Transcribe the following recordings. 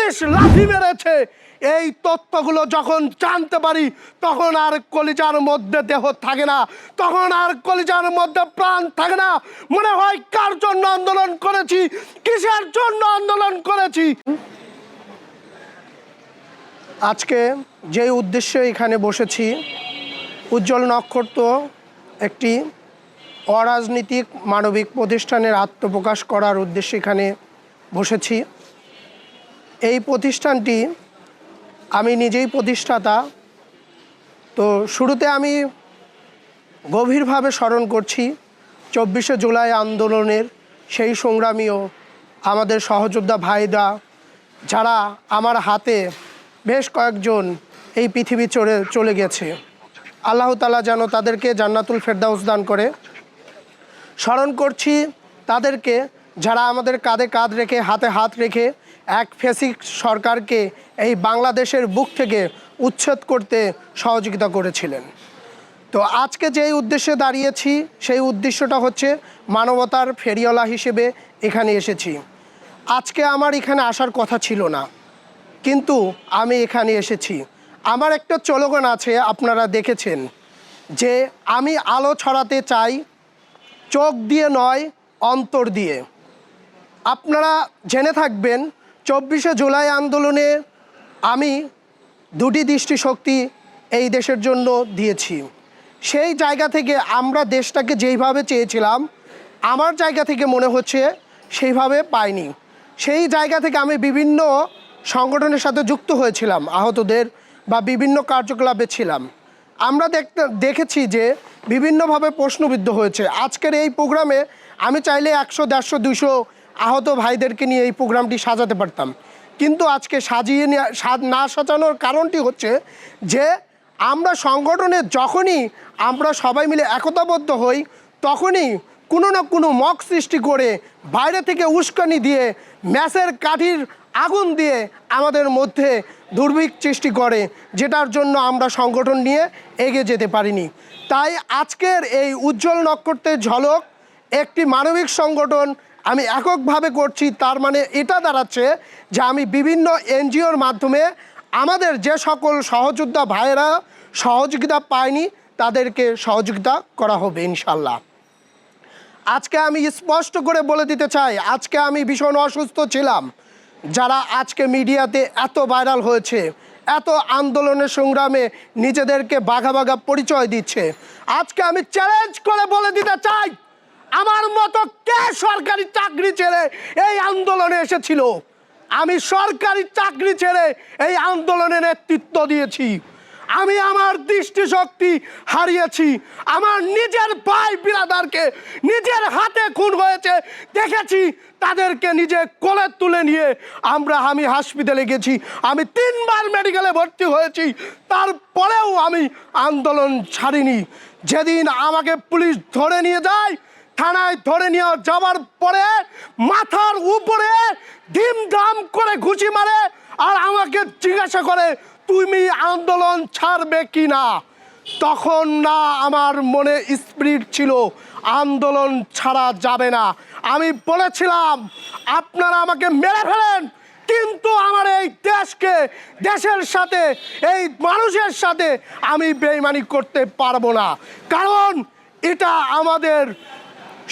Police লাঠি মেরেছে, এই তথ্যগুলো যখন জানতে পারি তখন আর কলিজার মধ্যে দেহ থাকে না, তখন আর কলিজার মধ্যে প্রাণ থাকে না। মনে হয় কার জন্য আন্দোলন করেছি, কিসের জন্য আন্দোলন করেছি। আজকে যে উদ্দেশ্যে এখানে বসেছি, উজ্জ্বল নক্ষত্র একটি অরাজনৈতিক মানবিক প্রতিষ্ঠানের আত্মপ্রকাশ করার উদ্দেশ্যে এখানে বসেছি। এই প্রতিষ্ঠানটি আমি নিজেই প্রতিষ্ঠাতা। তো শুরুতে আমি গভীরভাবে স্মরণ করছি 24শে জুলাই আন্দোলনের সেই সংগ্রামীও আমাদের সহযোদ্ধা ভাইরা, যারা আমার হাতে বেশ কয়েকজন এই পৃথিবী চলে গেছে। আল্লাহ তাআলা যেন তাদেরকে জান্নাতুল ফেরদাউস দান করে। স্মরণ করছি তাদেরকে যারা আমাদের কাঁধে কাঁধ রেখে হাতে হাত রেখে এক ফ্যাসিস্ট সরকারকে এই বাংলাদেশের বুক থেকে উচ্ছেদ করতে সহযোগিতা করেছিলেন। তো আজকে যেই উদ্দেশ্যে দাঁড়িয়েছি সেই উদ্দেশ্যটা হচ্ছে মানবতার ফেরিওয়ালা হিসেবে এখানে এসেছি। আজকে আমার এখানে আসার কথা ছিল না, কিন্তু আমি এখানে এসেছি। আমার একটা স্লোগান আছে, আপনারা দেখেছেন, যে আমি আলো ছড়াতে চাই চোখ দিয়ে নয় অন্তর দিয়ে। আপনারা জেনে থাকবেন 24শে জুলাই আন্দোলনে আমি দুটি দৃষ্টিশক্তি এই দেশের জন্য দিয়েছি। সেই জায়গা থেকে আমরা দেশটাকে যেইভাবে চেয়েছিলাম, আমার জায়গা থেকে মনে হচ্ছে সেইভাবে পাইনি। সেই জায়গা থেকে আমি বিভিন্ন সংগঠনের সাথে যুক্ত হয়েছিলাম, আহতদের বা বিভিন্ন কার্যকলাপে ছিলাম। আমরা দেখেছি যে বিভিন্নভাবে প্রশ্নবিদ্ধ হয়েছে। আজকের এই প্রোগ্রামে আমি চাইলে 100, 150, 200 আহত ভাইদেরকে নিয়ে এই প্রোগ্রামটি সাজাতে পারতাম, কিন্তু আজকে না সাজানোর কারণটি হচ্ছে যে আমরা সংগঠনে যখনই আমরা সবাই মিলে একতাবদ্ধ হই, তখনই কোনো না কোনো মক সৃষ্টি করে বাইরে থেকে উস্কানি দিয়ে ম্যাচের কাঠির আগুন দিয়ে আমাদের মধ্যে দুর্ভিক্ষ সৃষ্টি করে, যেটার জন্য আমরা সংগঠন নিয়ে এগিয়ে যেতে পারিনি। তাই আজকের এই উজ্জ্বল নক্ষত্রের ঝলক একটি মানবিক সংগঠন আমি এককভাবে করছি। তার মানে এটা দাঁড়াচ্ছে যে আমি বিভিন্ন এনজিওর মাধ্যমে আমাদের যে সকল সহযোদ্ধা ভাইয়েরা সহযোগিতা পায়নি তাদেরকে সহযোগিতা করা হবে ইনশাল্লাহ। আজকে আমি স্পষ্ট করে বলে দিতে চাই, আজকে আমি ভীষণ অসুস্থ ছিলাম। যারা আজকে মিডিয়াতে এত ভাইরাল হয়েছে, এত আন্দোলনের সংগ্রামে নিজেদেরকে বাঘা বাঘা পরিচয় দিচ্ছে, আজকে আমি চ্যালেঞ্জ করে বলে দিতে চাই, আমার মতো কে সরকারি চাকরি ছেড়ে এই আন্দোলনে এসেছিল? আমি সরকারি চাকরি ছেড়ে এই আন্দোলনে নেতৃত্ব দিয়েছি। আমি আমার দৃষ্টিশক্তি হারিয়েছি। আমার নিজের ভাই বিরাদারকে নিজের হাতে খুন হয়েছে দেখেছি, তাদেরকে নিজে কোলে তুলে নিয়ে আমি হাসপাতালে গেছি। আমি 3 বার মেডিকেলে ভর্তি হয়েছি, তারপরেও আমি আন্দোলন ছাড়িনি। যেদিন আমাকে পুলিশ ধরে নিয়ে যায়, থানায় ধরে নিয়ে যাওয়ার পরে মাথার উপরে ধিমধাম করে ঘুষি মারে আর আমাকে জিজ্ঞাসা করে তুমি আন্দোলন ছাড়বে কি না, তখন না আমার মনে স্পিরিট ছিল আন্দোলন ছাড়া যাবে না। আমি বলেছিলাম আপনারা আমাকে মেরে ফেলেন, কিন্তু আমার এই দেশকে, দেশের সাথে, এই মানুষের সাথে আমি বেইমানি করতে পারবো না। কারণ এটা আমাদের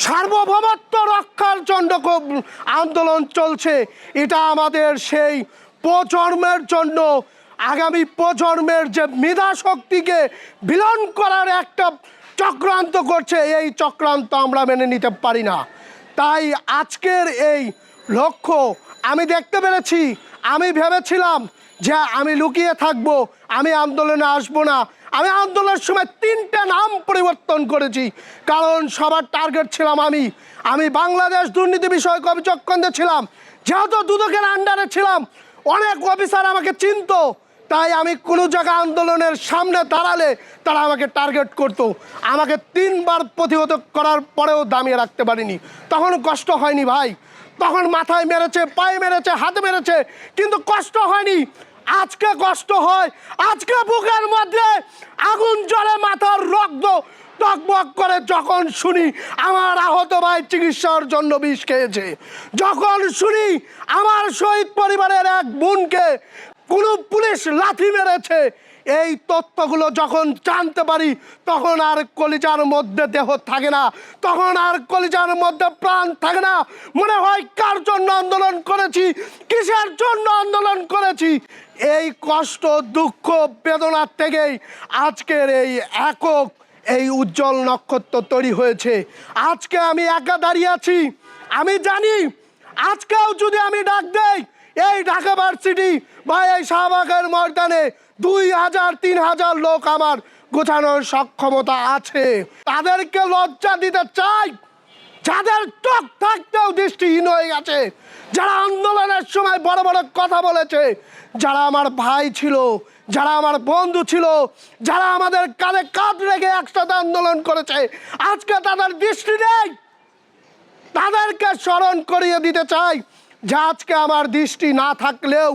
সার্বভৌমত্ব রক্ষার জন্য আন্দোলন চলছে। এটা আমাদের সেই প্রজন্মের জন্য, আগামী প্রজন্মের যে মেধা শক্তিকে বিলীন করার একটা চক্রান্ত করছে, এই চক্রান্ত আমরা মেনে নিতে পারি না। তাই আজকের এই লক্ষ্য আমি দেখতে পেরেছি। আমি ভেবেছিলাম যে আমি লুকিয়ে থাকবো, আমি আন্দোলনে আসবো না। আমি আন্দোলনের সময় 3টে নাম পরিবর্তন করেছি, কারণ সবার টার্গেট ছিলাম আমি বাংলাদেশ দুর্নীতি বিষয়ক অভিযোগ কেন্দ্রে ছিলাম। যেহেতু দুদকের আন্ডারে ছিলাম, অনেক অফিসার আমাকে চিনত, তাই আমি কোনো জায়গায় আন্দোলনের সামনে দাঁড়ালে তারা আমাকে টার্গেট করত। আমাকে 3 বার প্রতিহত করার পরেও দামিয়ে রাখতে পারিনি। তখন কষ্ট হয়নি ভাই, তখন মাথায় মেরেছে, পায়ে মেরেছে, হাতে মেরেছে, কিন্তু কষ্ট হয়নি। আজকে কষ্ট হয়, আজকে বুকের মধ্যে আগুন জ্বলে, মাথার রক্ত টকবক করে যখন শুনি আমার আহত ভাই চিকিৎসার জন্য বিষ খেয়েছে, যখন শুনি আমার শহীদ পরিবারের এক বোনকে কোনো পুলিশ লাথি মেরেছে, এই তথ্যগুলো যখন জানতে পারি তখন আর কলিজার মধ্যে দেহ থাকে না, তখন আর কলিজার মধ্যে প্রাণ থাকে না। মনে হয় কার জন্য আন্দোলন করেছি, কিসের জন্য আন্দোলন করেছি। এই কষ্ট, দুঃখ, বেদনার থেকেই আজকের এই একক এই উজ্জ্বল নক্ষত্র তৈরি হয়েছে। আজকে আমি একা দাঁড়িয়ে আছি। আমি জানি আজকেও যদি আমি ডাক দেই এই ঢাকা ভার্সিটি বা এই শাহবাগের ময়দানে 2000-3000 লোক আমার গোছানোর সক্ষমতা আছে। তাদেরকে লজ্জা দিতে চাই যাদের চোখ থাকতেও দৃষ্টিহীন হয়ে গেছে, যারা আন্দোলনের সময় বড় বড় কথা বলেছে, যারা আমার ভাই ছিল, যারা আমার বন্ধু ছিল, যারা আমাদের কাঁধে কাঁধ রেখে একসাথে আন্দোলন করেছে, আজকে তাদের দৃষ্টি নেই। তাদেরকে স্মরণ করিয়ে দিতে চাই যে আজকে আমার দৃষ্টি না থাকলেও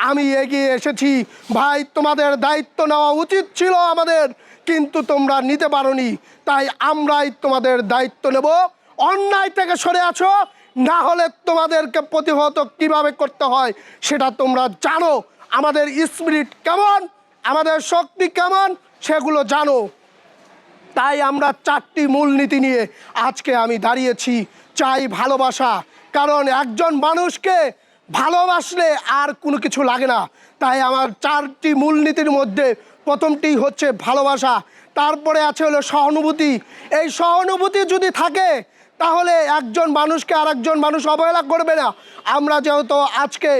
আমি এগিয়ে এসেছি। ভাই, তোমাদের দায়িত্ব নেওয়া উচিত ছিল আমাদের, কিন্তু তোমরা নিতে পারোনি, তাই আমরাই তোমাদের দায়িত্ব নেব। অন্যায় থেকে সরে আছো, না হলে তোমাদেরকে প্রতিহত কিভাবে করতে হয় সেটা তোমরা জানো। আমাদের স্পিরিট কেমন, আমাদের শক্তি কেমন সেগুলো জানো। তাই আমরা 4টি মূলনীতি নিয়ে আজকে আমি দাঁড়িয়েছি। চাই ভালোবাসা, কারণ একজন মানুষকে ভালোবাসলে আর কোনো কিছু লাগে না। তাই আমার 4টি মূলনীতির মধ্যে প্রথমটি হচ্ছে ভালোবাসা, তারপরে আছে হলো সহানুভূতি। এই সহানুভূতি যদি থাকে তাহলে একজন মানুষকে আর একজন মানুষ অবহেলা করবে না। আমরা যেহেতু আজকে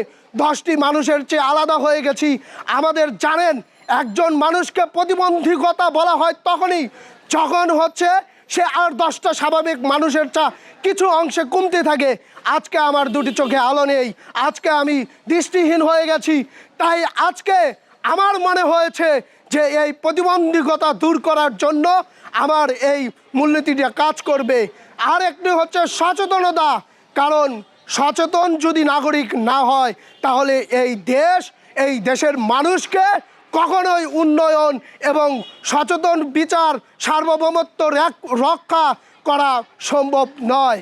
10টি মানুষের চেয়ে আলাদা হয়ে গেছি, আমাদের জানেন একজন মানুষকে প্রতিবন্ধকতা বলা হয় তখনই যখন হচ্ছে সে আর 10টা স্বাভাবিক মানুষের কিছু অংশে কমতে থাকে। আজকে আমার 2টি চোখে আলো নেই, আজকে আমি দৃষ্টিহীন হয়ে গেছি। তাই আজকে আমার মনে হয়েছে যে এই প্রতিবন্ধকতা দূর করার জন্য আমার এই মূলনীতিটা কাজ করবে। আর একটি হচ্ছে সচেতনতা, কারণ সচেতন যদি নাগরিক না হয় তাহলে এই দেশের মানুষকে কখনোই উন্নয়ন এবং সচেতন বিচার সার্বভৌমত্ব রক্ষা করা সম্ভব নয়।